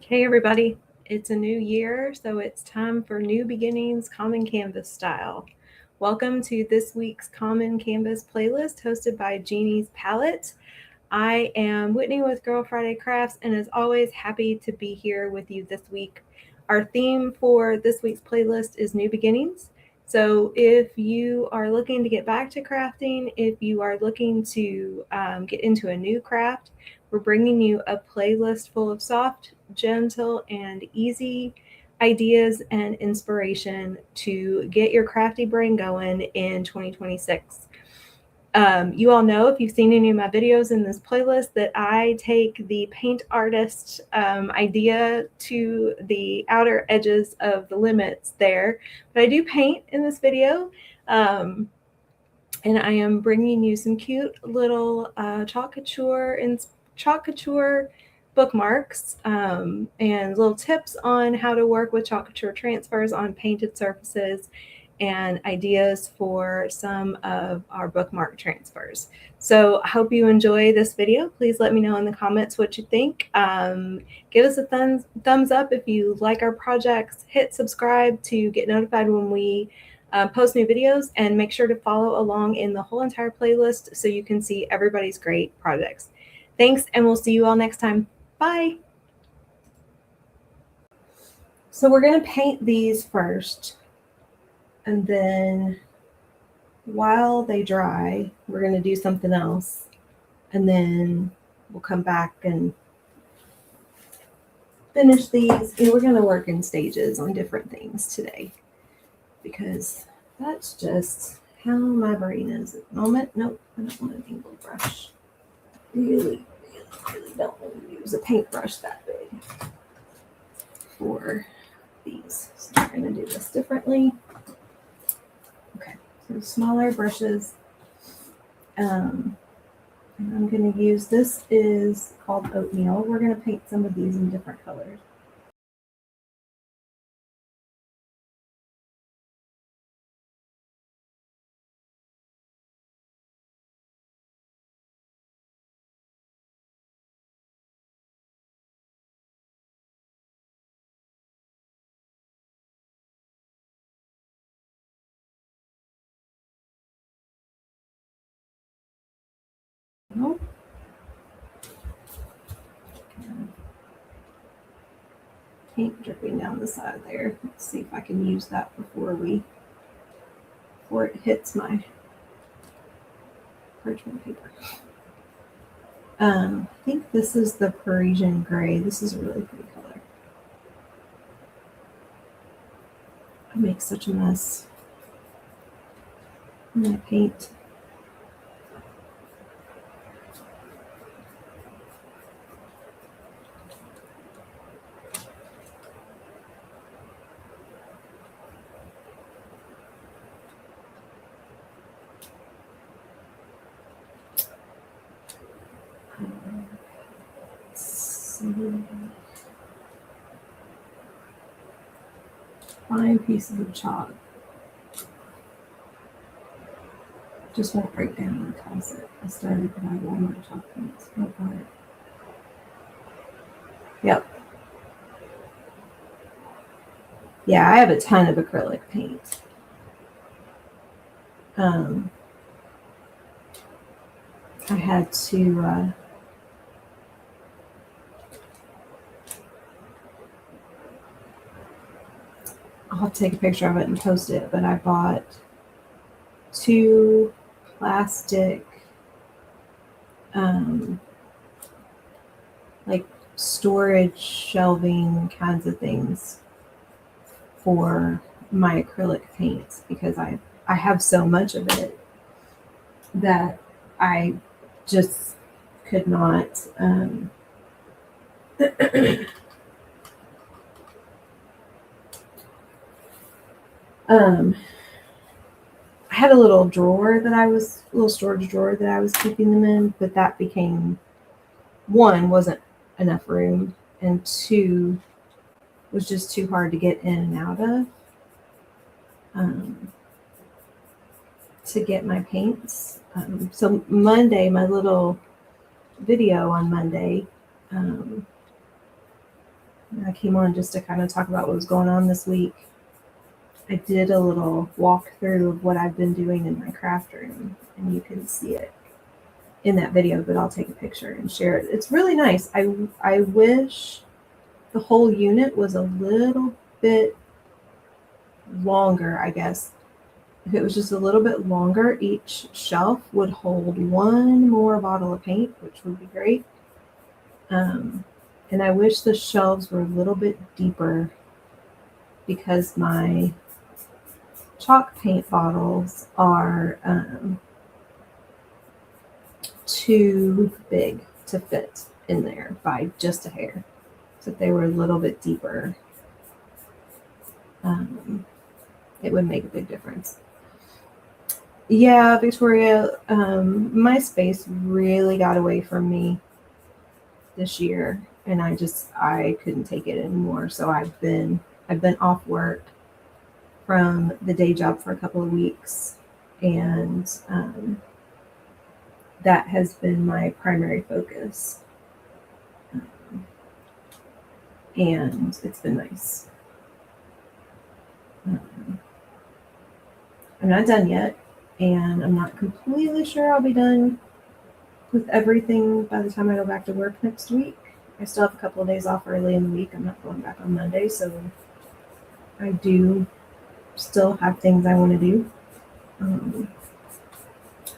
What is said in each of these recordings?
Hey everybody, it's a new year, so it's time for New Beginnings Common Canvas Style. Welcome to this week's Common Canvas playlist hosted by Jeannie's Palette. I am Whitney with Girl Friday Crafts, and as always, happy to be here with you this week. Our theme for this week's playlist is New Beginnings. So if you are looking to get back to crafting, if you are looking to get into a new craft, we're bringing you a playlist full of soft, gentle, and easy ideas and inspiration to get your crafty brain going in 2026. You all know, if you've seen any of my videos in this playlist, that I take the paint artist idea to the outer edges of the limits there. But I do paint in this video. And I am bringing you some cute little Chalk Couture bookmarks and little tips on how to work with Chalk Couture transfers on painted surfaces and ideas for some of our bookmark transfers. So I hope you enjoy this video. Please let me know in the comments what you think. Give us a thumbs up if you like our projects. Hit subscribe to get notified when we post new videos, and make sure to follow along in the whole entire playlist so you can see everybody's great projects. Thanks, and we'll see you all next time. Bye. So we're going to paint these first, and then while they dry, we're going to do something else, and then we'll come back and finish these. And we're going to work in stages on different things today, because that's just how my brain is at the moment. Nope, I don't want an angled brush. Really don't want to use a paintbrush that big for these. So we're going to do this differently. Okay, so smaller brushes. And I'm going to use, this is called Oatmeal. We're going to paint some of these in different colors. Paint dripping down the side there. Let's see if I can use that before it hits my parchment paper. I think this is the Parisian gray. This is a really pretty color. I make such a mess when I paint. Fine pieces of chalk. Just won't break down and toss it. I started to buy Walmart chalk paints. Oh god. Yep. Yeah, I have a ton of acrylic paint. I had to I'll have to take a picture of it and post it, but I bought 2 plastic like storage shelving kinds of things for my acrylic paints, because I have so much of it that I just could not I had a little drawer that little storage drawer that I was keeping them in, but that became, 1, wasn't enough room, and 2, was just too hard to get in and out of to get my paints. So Monday, my little video on Monday, I came on just to kind of talk about what was going on this week. I did a little walkthrough of what I've been doing in my craft room, and you can see it in that video, but I'll take a picture and share it. It's really nice. I wish the whole unit was a little bit longer, I guess. If it was just a little bit longer, each shelf would hold one more bottle of paint, which would be great. And I wish the shelves were a little bit deeper because my chalk paint bottles are too big to fit in there by just a hair. So if they were a little bit deeper, it would make a big difference. Yeah, Victoria, my space really got away from me this year, and I couldn't take it anymore. So I've been off work from the day job for a couple of weeks, and that has been my primary focus. And it's been nice. I'm not done yet, and I'm not completely sure I'll be done with everything by the time I go back to work next week. I still have a couple of days off early in the week. I'm not going back on Monday, so I do still have things I want to do.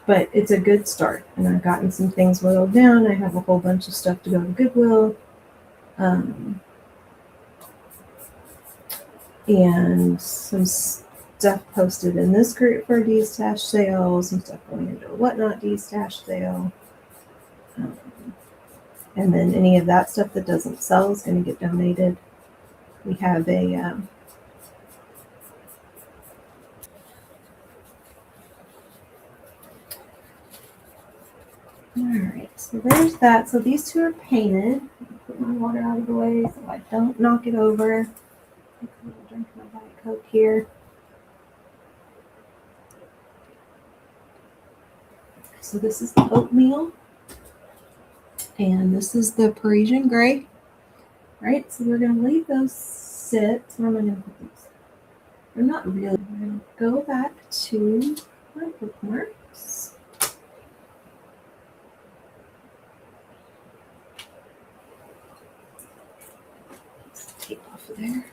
But it's a good start, and I've gotten some things whittled down. I have a whole bunch of stuff to go to Goodwill. And some stuff posted in this group for a D-stash sale, some stuff going into a whatnot D-stash sale. And then any of that stuff that doesn't sell is going to get donated. We have a all right, so there's that. So these two are painted. Put my water out of the way so I don't knock it over. Take a little drink of my Diet Coke here. So this is the oatmeal, and this is the Parisian gray. Right, so we're going to leave those sit. Where am I going to put these? They're not really. We're going to go back to my bookmarks. Tape off of there.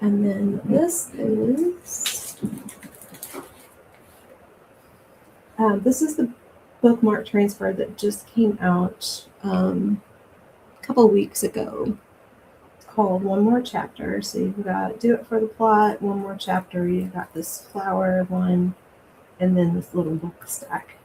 And then this is the bookmark transfer that just came out a couple of weeks ago. It's called One More Chapter. So you've got Do It for the Plot, One More Chapter. You've got this flower one, and then this little book stack.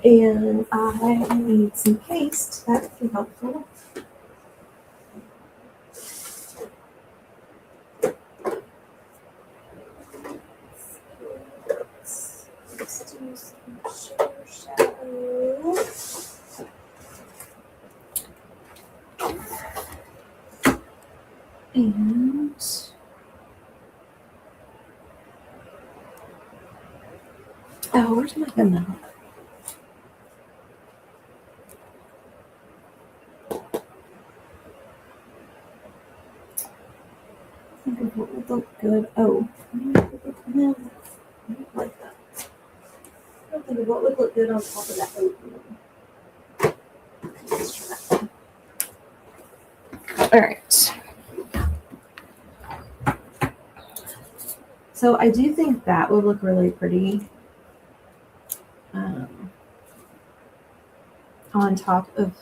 And I need some paste. That would be helpful. Let's do some shadow. And oh, where's my vanilla? What would look good? Oh, no, I don't like that. I don't think of what would look good on top of that oatmeal. Let's try that one. All right. So I do think that would look really pretty on top of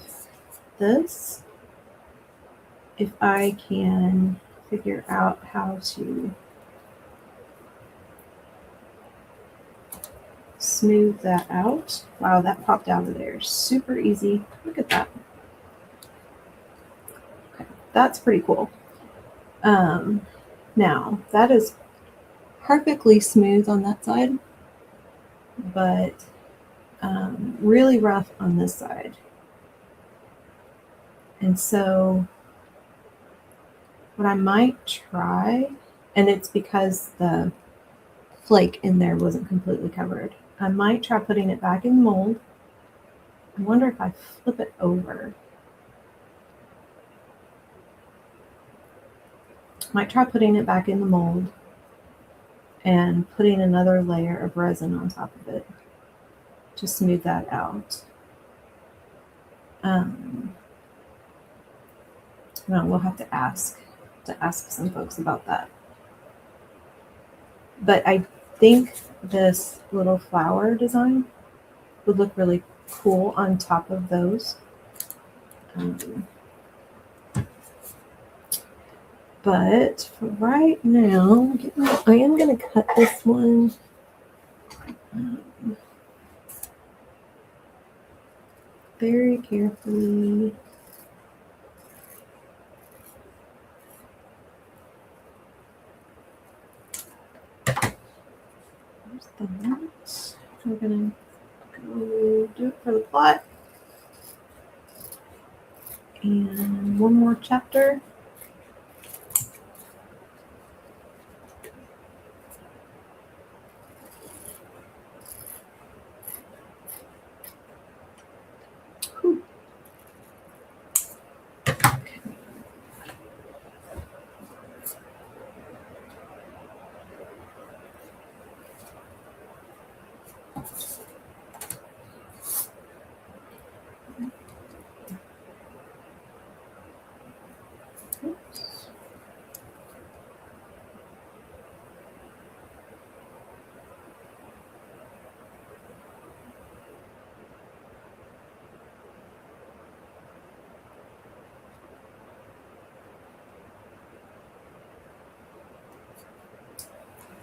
this. If I can figure out how to smooth that out. Wow, that popped out of there. Super easy. Look at that. Okay, that's pretty cool. Now, that is perfectly smooth on that side, but really rough on this side. And so what I might try, and it's because the flake in there wasn't completely covered, I might try putting it back in the mold. I wonder if I flip it over. Might try putting it back in the mold and putting another layer of resin on top of it to smooth that out. No, we'll have to ask some folks about that. But I think this little flower design would look really cool on top of those. But for right now, I am going to cut this one. Very carefully. There's the nut. We're going to go do it for the plot. And one more chapter.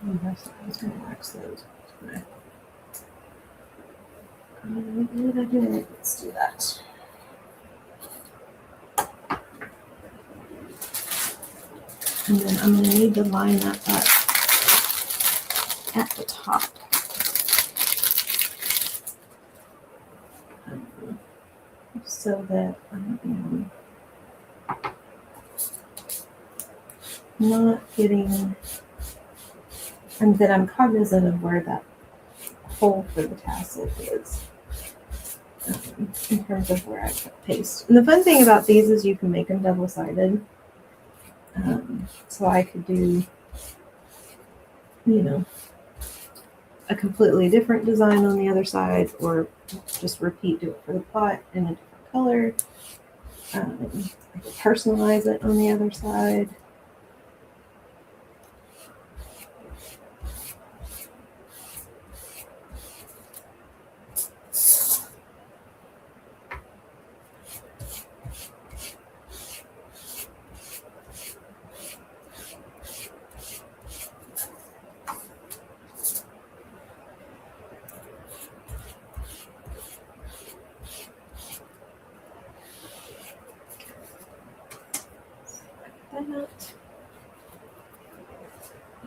I was going to wax those. I did. Let's do that. And then I'm going to need to line that up at the top. So that I am not getting, and that I'm cognizant of where that hole for the tassel is in terms of where I put paste. And the fun thing about these is you can make them double-sided. So I could do, a completely different design on the other side, or just do it for the pot in a different color. I could personalize it on the other side.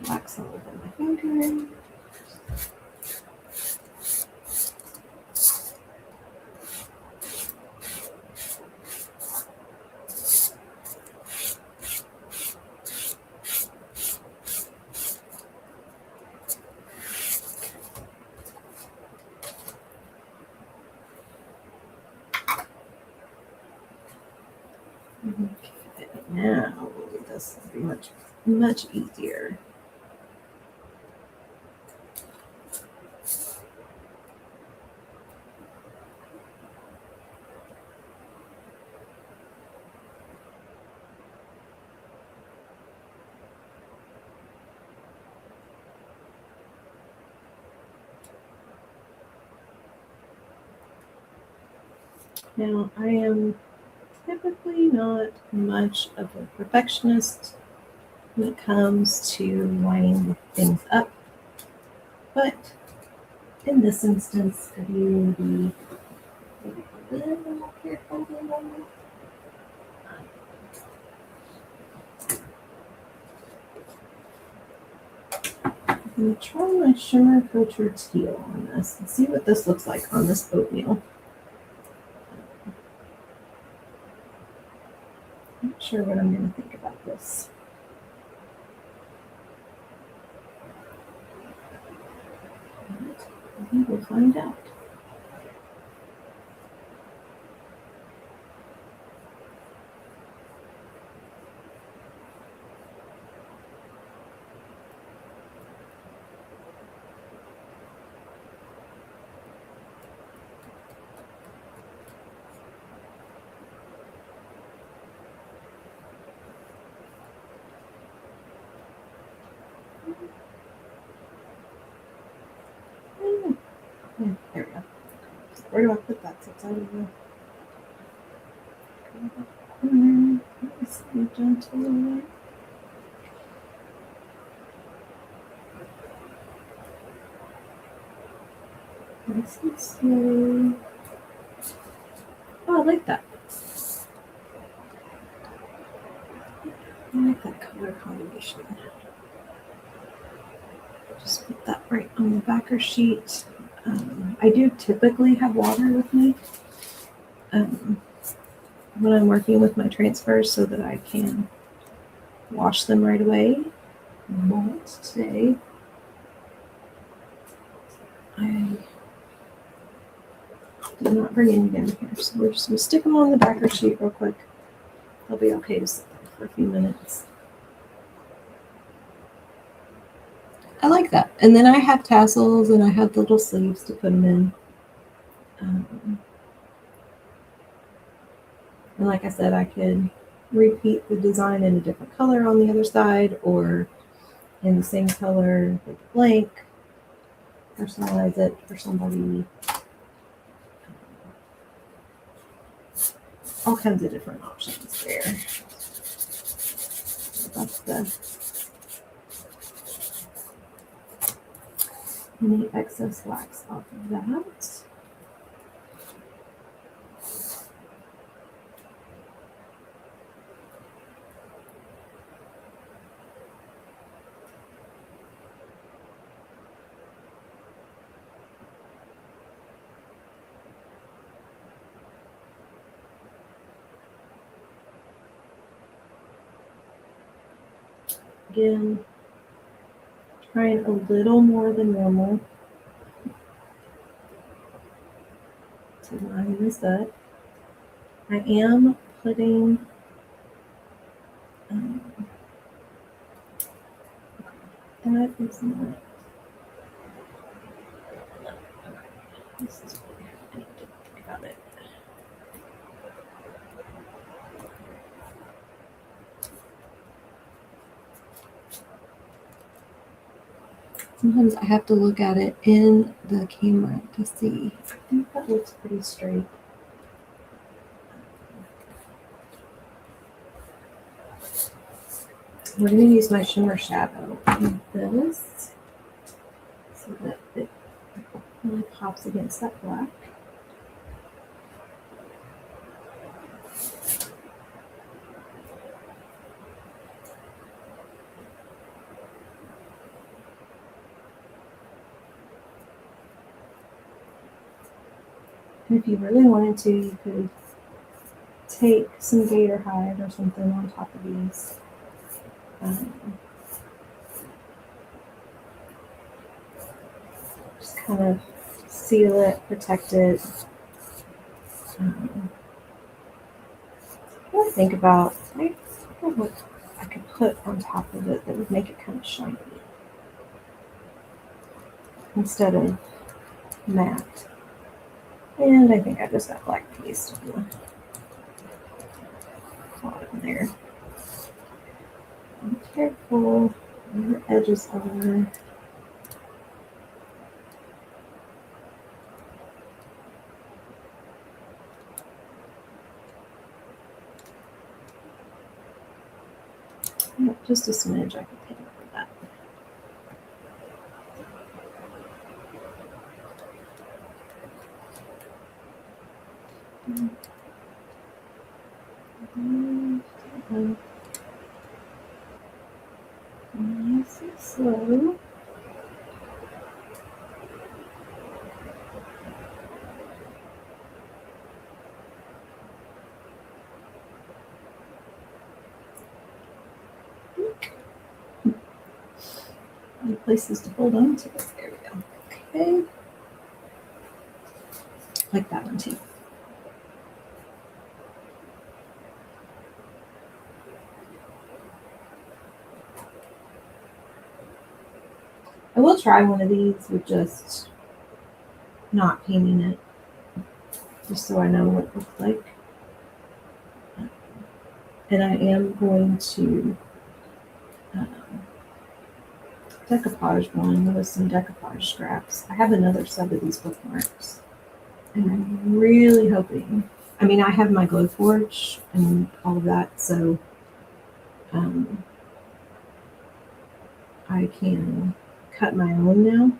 Wax all over my finger. Okay, now this will be much easier. Now, I am typically not much of a perfectionist when it comes to lining things up, but in this instance, I do be a little careful. I'm going to try my shimmer couture teal on this and see what this looks like on this oatmeal. I'm not sure what I'm going to think about this. But we will find out. Yeah, there we go. Where do I put that? So it's out of the corner. Nice and gentle. Nice and slow. Oh, I like that. I like that color combination. Just put that right on the backer sheet. I do typically have water with me when I'm working with my transfers so that I can wash them right away. But today I did not bring any down here, so we're just going to stick them on the backer sheet real quick. They'll be okay to sit there for a few minutes. I like that. And then I have tassels and I have the little sleeves to put them in. And like I said, I could repeat the design in a different color on the other side or in the same color with blank, personalize it for somebody. All kinds of different options there. That's the any excess wax off of that. Again, trying a little more than normal to line this up. I am putting that is not. This is what I need to think about it. Sometimes I have to look at it in the camera to see. I think that looks pretty straight. We're going to use my shimmer shadow in this so that it really pops against that black. And if you really wanted to, you could take some gator hide or something on top of these. Just kind of seal it, protect it. What I think about what I could put on top of it that would make it kind of shiny instead of matte. And I think I just got black paste on the bottom there. Be careful, your edges are. Just a smidge I can paint over that. Nice and slow. Need places to hold on to it. There we go. Okay. Like that one too. I will try one of these with just not painting it, just so I know what it looks like. And I am going to decoupage one with some decoupage scraps. I have another set of these bookmarks, and I'm really hoping, I mean, I have my glow forge and all of that, so I can cut my own now.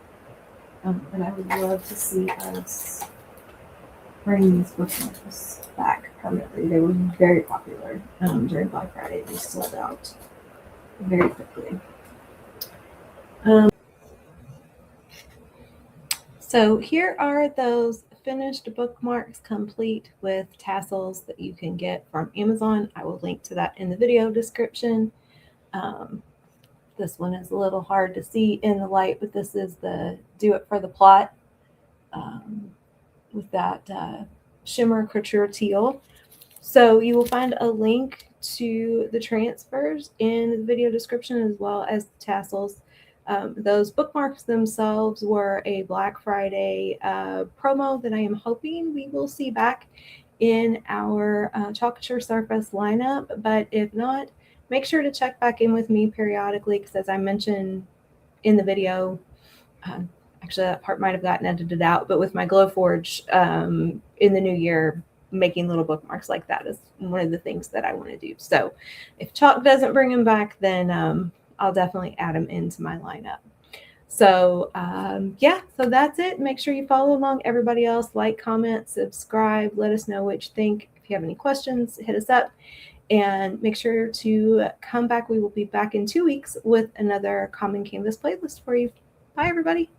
But I would love to see us bring these bookmarks back permanently. They were very popular during Black Friday. They sold out very quickly. So here are those finished bookmarks, complete with tassels, that you can get from Amazon. I will link to that in the video description. This one is a little hard to see in the light, but this is the Do It for the Plot with that shimmer couture teal. So you will find a link to the transfers in the video description, as well as the tassels. Those bookmarks themselves were a Black Friday promo that I am hoping we will see back in our Chalk Couture Surface lineup. But if not, make sure to check back in with me periodically, because as I mentioned in the video, actually that part might have gotten edited out, but with my Glowforge in the new year, making little bookmarks like that is one of the things that I want to do. So if Chalk doesn't bring them back, then I'll definitely add them into my lineup. So yeah, so that's it. Make sure you follow along. Everybody else, like, comment, subscribe. Let us know what you think. If you have any questions, hit us up. And make sure to come back. We will be back in 2 weeks with another Common Canvas playlist for you. Bye, everybody.